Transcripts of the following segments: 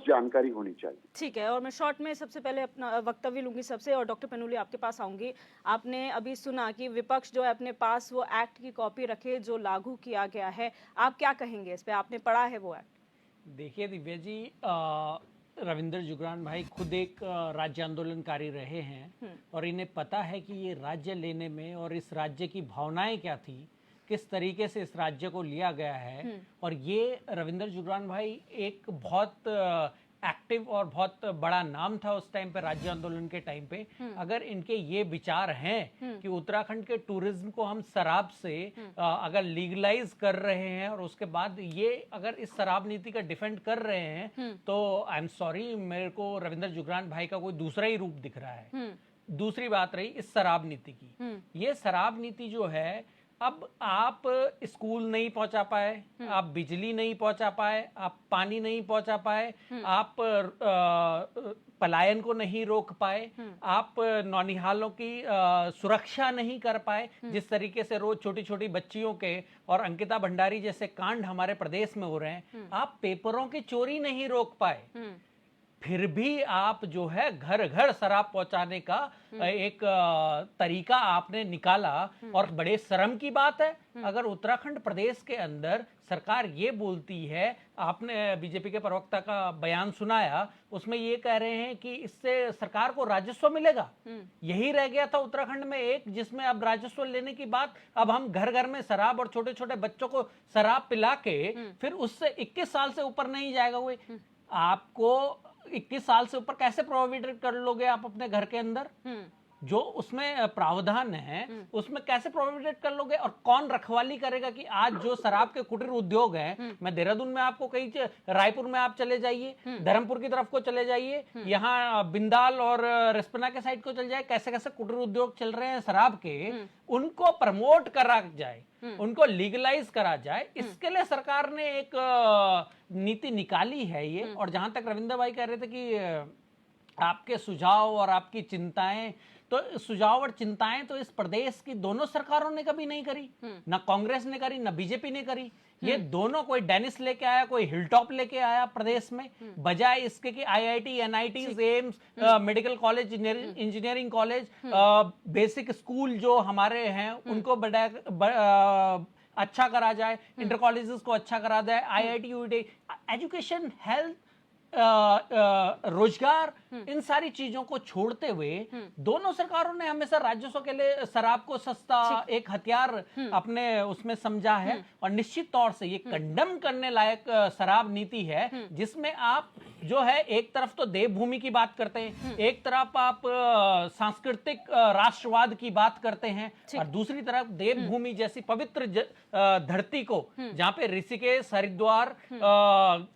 जानकारी होनी चाहिए। ठीक है, और मैं शॉर्ट में सबसे पहले अपना वक्तव्य लूंगी सबसे, और डॉक्टर पेनुली आपके पास आऊंगी। आपने अभी सुना कि विपक्ष जो है अपने पास वो एक्ट की कॉपी रखे जो लागू किया गया है, आप क्या कहेंगे इस पे? आपने पढ़ा है वो एक्ट? देखिए दिव्या जी, रविंद्र जुगरान भाई खुद एक राज्य आंदोलनकारी रहे हैं और इन्हें पता है कि ये राज्य लेने में और इस राज्य की भावनाएं क्या थी, किस तरीके से इस राज्य को लिया गया है। और ये रविंद्र जुगरान भाई एक बहुत एक्टिव और बहुत बड़ा नाम था उस टाइम पे, राज्य आंदोलन के टाइम पे। अगर इनके ये विचार हैं कि उत्तराखंड के टूरिज्म को हम शराब से अगर लीगलाइज कर रहे हैं और उसके बाद ये अगर इस शराब नीति का डिफेंड कर रहे हैं, तो आई एम सॉरी, मेरे को रविंद्र जुगरान भाई का कोई दूसरा ही रूप दिख रहा है। दूसरी बात रही इस शराब नीति की, ये शराब नीति जो है, अब आप स्कूल नहीं पहुंचा पाए, आप बिजली नहीं पहुंचा पाए, आप पानी नहीं पहुंचा पाए, आप पलायन को नहीं रोक पाए, आप नौनिहालों की सुरक्षा नहीं कर पाए। जिस तरीके से रोज छोटी छोटी बच्चियों के और अंकिता भंडारी जैसे कांड हमारे प्रदेश में हो रहे हैं, आप पेपरों की चोरी नहीं रोक पाए, फिर भी आप जो है घर घर शराब पहुंचाने का एक तरीका आपने निकाला। और बड़े शर्म की बात है, अगर उत्तराखंड प्रदेश के अंदर सरकार ये बोलती है, आपने बीजेपी के प्रवक्ता का बयान सुनाया, उसमें ये कह रहे हैं कि इससे सरकार को राजस्व मिलेगा। यही रह गया था उत्तराखंड में एक, जिसमें अब राजस्व लेने की बात, अब हम घर घर में शराब और छोटे छोटे बच्चों को शराब पिला के फिर उससे 21 साल से ऊपर नहीं जाएगा कोई। आपको 21 साल से ऊपर कैसे प्रोहिबिट कर लोगे आप अपने घर के अंदर? जो उसमें प्रावधान है उसमें कैसे प्रोहिबिट कर लोगे? और कौन रखवाली करेगा कि आज जो शराब के कुटीर उद्योग हैं, मैं देहरादून में आपको कहीं, रायपुर में आप चले जाइए, धर्मपुर की तरफ को चले जाइए, यहाँ बिंदाल और रिस्पना के साइड को चले जाए, कैसे कैसे कुटीर उद्योग चल रहे हैं शराब के, उनको प्रमोट करा जाए, उनको लीगलाइज करा जाए। इसके लिए सरकार ने एक नीति निकाली है ये। और जहां तक रविंद्र भाई कह रहे थे कि आपके सुझाव और आपकी चिंताएं, तो सुझाव और चिंताएं तो इस प्रदेश की दोनों सरकारों ने कभी नहीं करी, ना कांग्रेस ने करी, ना बीजेपी ने करी। ये दोनों, कोई डेनिस लेके आया, कोई हिलटॉप लेके आया प्रदेश में, बजाय इसके कि IIT, NIT, AIIMS, medical college, engineering college, basic school जो हमारे हैं उनको अच्छा करा जाए, इंटर कॉलेजेस को अच्छा करा जाए, आईआईटी, यूआईटी, एजुकेशन, हेल्थ, रोजगार, इन सारी चीजों को छोड़ते हुए दोनों सरकारों ने हमेशा राजस्व के लिए शराब को सस्ता एक हथियार अपने उसमें समझा है। और निश्चित तौर से ये कंडम करने लायक शराब नीति है, जिसमें आप जो है एक तरफ तो देवभूमि की बात करते हैं, एक तरफ आप सांस्कृतिक राष्ट्रवाद की बात करते हैं, और दूसरी तरफ देवभूमि जैसी पवित्र धरती को, जहां पे ऋषिकेश, हरिद्वार,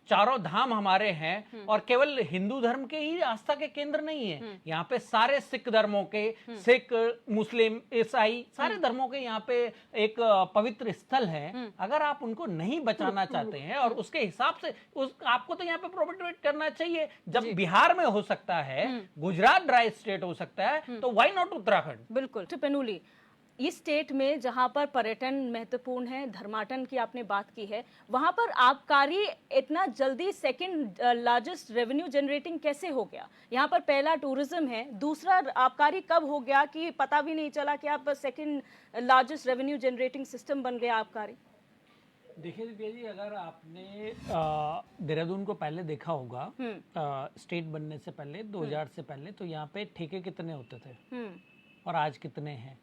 चारों धाम हमारे हैं, और केवल हिंदू धर्म के ही आस्था के केंद्र नहीं है, यहाँ पे सारे सिख धर्मों के, सिख, मुस्लिम, ईसाई, सारे धर्मों के यहाँ पे एक पवित्र स्थल है। अगर आप उनको नहीं बचाना चाहते हैं, और उसके हिसाब से आपको तो यहाँ पे प्रोहिबिट करना चाहिए। जब बिहार में हो सकता है, गुजरात ड्राई स्टेट हो सकता है, तो व्हाई नॉट उत्तराखंड? बिल्कुल। तो पेनुली, इस स्टेट में जहां पर पर्यटन महत्वपूर्ण है, धर्माटन की आपने बात की है, वहां पर आबकारी इतना जल्दी सेकंड लार्जेस्ट रेवेन्यू जनरेटिंग कैसे हो गया? यहां पर पहला टूरिज्म है, दूसरा आबकारी कब हो गया कि पता भी नहीं चला कि आप second largest revenue generating system बन गया आबकारी? देखिए दिव्या जी, अगर आपने देहरादून को पहले देखा होगा, स्टेट बनने से पहले, 2000 से पहले, तो यहाँ पे ठेके कितने होते थे और आज कितने हैं?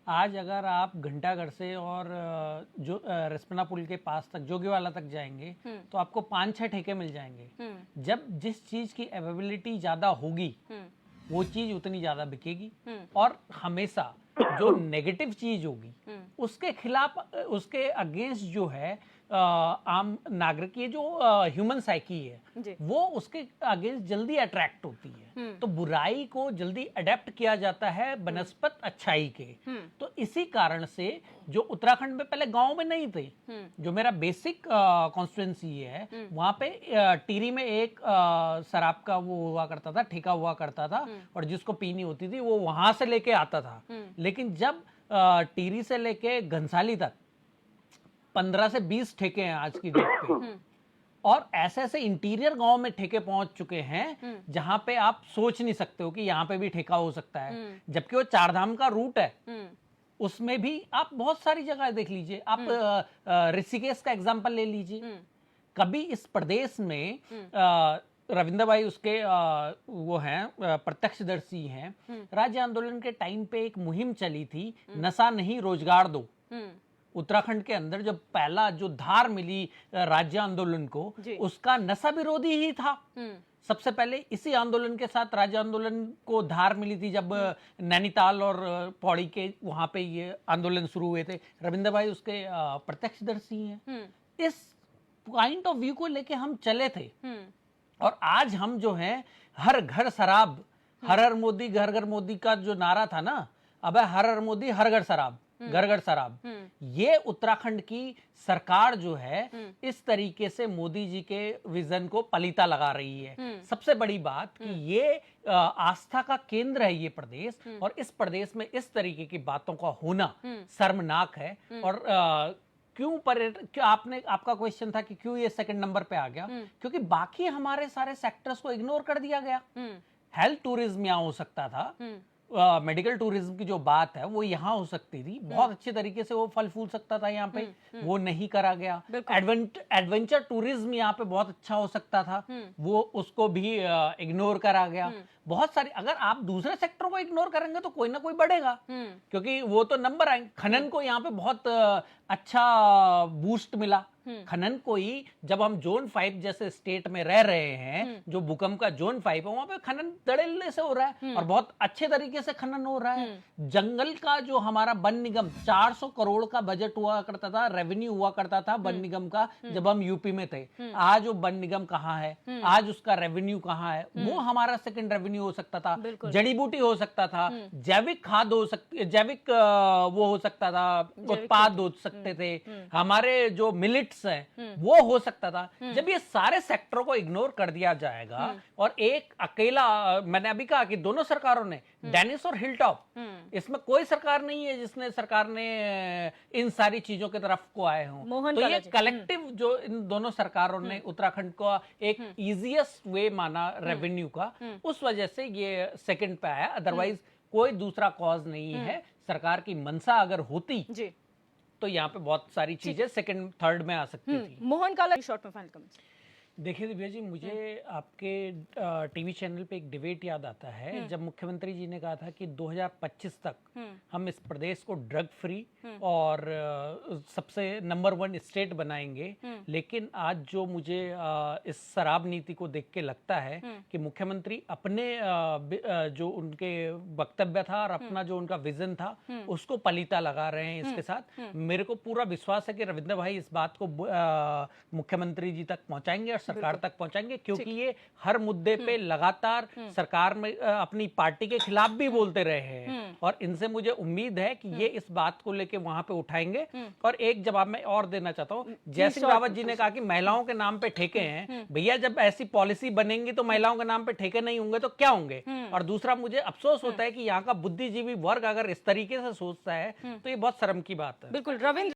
आज अगर आप घंटाघर से और जो रिस्पना पुल के पास तक, जोगीवाला तक जाएंगे, तो आपको 5-6 ठेके मिल जाएंगे। जब जिस चीज की अवेलेबिलिटी ज्यादा होगी, वो चीज उतनी ज्यादा बिकेगी, और हमेशा जो नेगेटिव चीज होगी उसके खिलाफ, उसके अगेंस्ट जो है आम नागरिक की जो ह्यूमन साइकी है, वो उसके अगेंस्ट जल्दी अट्रैक्ट होती है। तो बुराई को जल्दी अडेप्ट किया जाता है बनस्पत अच्छाई के। तो इसी कारण से जो उत्तराखंड में पहले गांव में नहीं थे, जो मेरा बेसिक कॉन्स्टिट्यूएंसी है, वहां पे टिहरी में एक शराब का वो हुआ करता था, ठेका हुआ करता था, और जिसको पीनी होती थी वो वहां से लेके आता था। लेकिन जब टिहरी से लेके घनसाली तक 15 से 20 ठेके हैं आज की डेट पे, और ऐसे ऐसे इंटीरियर गांव में ठेके पहुंच चुके हैं जहां पे आप सोच नहीं सकते हो कि यहाँ पे भी ठेका हो सकता है, जबकि वो चारधाम का रूट है। उसमें भी आप बहुत सारी जगह देख लीजिए, आप ऋषिकेश का एग्जाम्पल ले लीजिए। कभी इस प्रदेश में रविंद्र भाई उसके वो हैं प्रत्यक्षदर्शी हैं, राज्य आंदोलन के टाइम पे एक मुहिम चली थी, नशा नहीं रोजगार दो। उत्तराखंड के अंदर जब पहला जो धार मिली राज्य आंदोलन को, उसका नशा विरोधी ही था। सबसे पहले इसी आंदोलन के साथ राज्य आंदोलन को धार मिली थी, जब नैनीताल और पौड़ी के वहां पे ये आंदोलन शुरू हुए थे। रविंद्र भाई उसके प्रत्यक्षदर्शी हैं। इस पॉइंट ऑफ व्यू को लेके हम चले थे, और आज हम जो हैं हर घर शराब, हर हर मोदी घर घर मोदी का जो नारा था ना, अब हर हर मोदी हर घर शराब, घर घर शराब। ये उत्तराखंड की सरकार जो है इस तरीके से मोदी जी के विजन को पलीता लगा रही है। सबसे बड़ी बात कि ये आस्था का केंद्र है ये प्रदेश, और इस प्रदेश में इस तरीके की बातों का होना शर्मनाक है। और क्यों आपका क्वेश्चन था कि क्यों ये सेकंड नंबर पे आ गया, क्योंकि बाकी हमारे सारे सेक्टर्स को इग्नोर कर दिया गया। हेल्थ टूरिज्म यहाँ हो सकता था, मेडिकल टूरिज्म की जो बात है वो यहाँ हो सकती थी, बहुत अच्छे तरीके से वो फल फूल सकता था यहाँ पे, वो नहीं करा गया। एडवेंचर टूरिज्म यहाँ पे बहुत अच्छा हो सकता था, वो उसको भी इग्नोर करा गया। बहुत सारी, अगर आप दूसरे सेक्टरों को इग्नोर करेंगे तो कोई ना कोई बढ़ेगा, क्योंकि वो तो नंबर आएंगे। खनन को यहाँ पे बहुत अच्छा बूस्ट मिला। खनन को ही, जब हम जोन 5 जैसे स्टेट में रह रहे हैं, जो भूकंप का जोन 5 है, वहां पे खनन धड़ल्ले से हो रहा है और बहुत अच्छे तरीके से खनन हो रहा है। जंगल का जो हमारा वन निगम 400 करोड़ का बजट हुआ करता था, रेवेन्यू हुआ करता था वन निगम का, जब हम यूपी में थे। आज वो वन निगम कहाँ है, आज उसका रेवेन्यू कहाँ है? वो हमारा सेकंड रेवेन्यू हो सकता था, जड़ी बूटी हो सकता था, जैविक खाद हो सकती, जैविक वो हो सकता था, उत्पाद हो सकते थे, हमारे जो मिलेट्स है वो हो सकता था। जब ये सारे सेक्टरों को इग्नोर कर दिया जाएगा, और एक अकेला, मैंने अभी कहा कि दोनों सरकारों ने, डेनिस और हिलटॉप, इसमें कोई सरकार नहीं है जिसने सरकार ने इन सारी चीजों की तरफ को आए हों। तो ये कलेक्टिव जो इन दोनों सरकारों ने उत्तराखंड को एक इजीएस्ट वे माना रेवेन्यू का, उस वजह से ये सेकंड पे आया। अदरवाइज कोई दूसरा कॉज नहीं है। सरकार की मंशा अगर होती तो यहाँ पे बहुत सारी चीजें सेकंड थर्ड में आ सकती थी। मोहन काला, शॉर्ट में फाइनल कमेंट्स। देखिए दिव्या जी, मुझे आपके टीवी चैनल पे एक डिबेट याद आता है, जब मुख्यमंत्री जी ने कहा था कि 2025 तक हम इस प्रदेश को ड्रग फ्री और सबसे नंबर 1 स्टेट बनाएंगे। लेकिन आज जो मुझे इस शराब नीति को देख के लगता है कि मुख्यमंत्री अपने जो उनके वक्तव्य था और अपना जो उनका विजन था, उसको पलीता लगा रहे हैं इसके साथ। मेरे को पूरा विश्वास है कि रविंद्र भाई इस बात को मुख्यमंत्री जी तक पहुंचाएंगे और सरकार तक पहुंचाएंगे, क्योंकि ये हर मुद्दे पे लगातार सरकार में अपनी पार्टी के खिलाफ भी बोलते रहे हैं, और इनसे मुझे उम्मीद है कि ये इस बात को लेके वहां पे उठाएंगे। और एक जवाब मैं और देना चाहता हूँ, जयसिंह रावत जी ने कहा कि महिलाओं के नाम पे ठेके हैं। भैया, जब ऐसी पॉलिसी बनेंगी तो महिलाओं के नाम पे ठेके नहीं होंगे तो क्या होंगे? और दूसरा, मुझे अफसोस होता है कि यहाँ का बुद्धिजीवी वर्ग अगर इस तरीके से सोचता है तो ये बहुत शर्म की बात है। बिल्कुल रविंद्र।